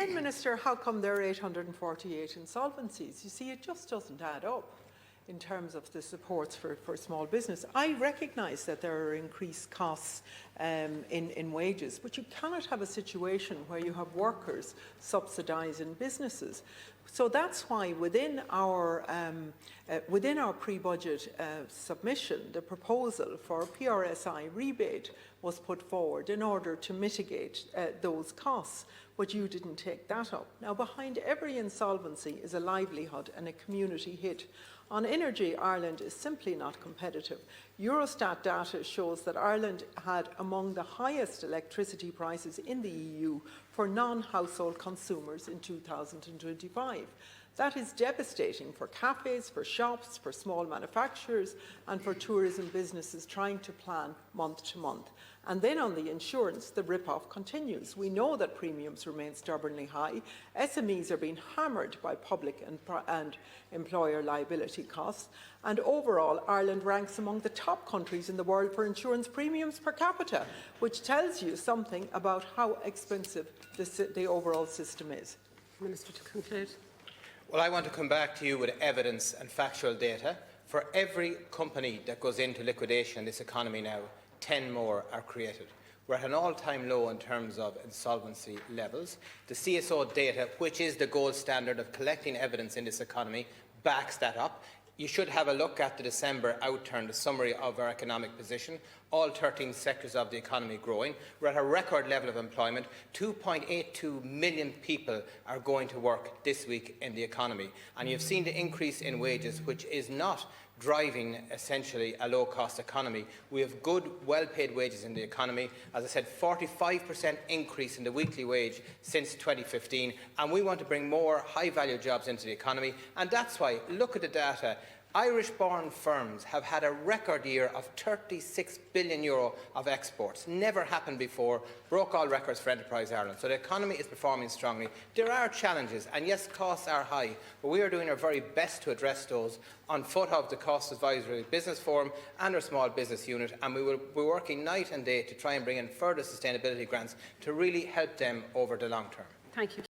again, Minister, how come there are 848 insolvencies? You see, it just doesn't add up in terms of the supports for small business. I recognise that there are increased costs in wages, but you cannot have a situation where you have workers subsidising businesses. So that's why within our pre-budget submission, the proposal for a PRSI rebate was put forward in order to mitigate those costs, but you didn't take that up. Now, behind every insolvency is a livelihood and a community hit. On energy, Ireland is simply not competitive. Eurostat data shows that Ireland had among the highest electricity prices in the EU for non-household consumers in 2025. That is devastating for cafes, for shops, for small manufacturers and for tourism businesses trying to plan month to month. And then on the insurance, the rip-off continues. We know that premiums remain stubbornly high. SMEs are being hammered by public and employer liability costs. And overall, Ireland ranks among the top countries in the world for insurance premiums per capita, which tells you something about how expensive the overall system is. Minister, to conclude. Well, I want to come back to you with evidence and factual data. For every company that goes into liquidation in this economy now, 10 more are created. We're at an all-time low in terms of insolvency levels. The CSO data, which is the gold standard of collecting evidence in this economy, backs that up. You should have a look at the December outturn, the summary of our economic position. All 13 sectors of the economy growing. We're at a record level of employment. 2.82 million people are going to work this week in the economy. And you've seen the increase in wages, which is not driving essentially a low-cost economy. We have good, well-paid wages in the economy. As I said, 45% increase in the weekly wage since 2015, and we want to bring more high-value jobs into the economy. And that's why, look at the data. Irish-born firms have had a record year of €36 billion of exports. Never happened before, broke all records for Enterprise Ireland. So the economy is performing strongly. There are challenges, and yes, costs are high, but we are doing our very best to address those on foot of the Cost Advisory Business Forum and our small business unit, and we will be working night and day to try and bring in further sustainability grants to really help them over the long term. Thank you.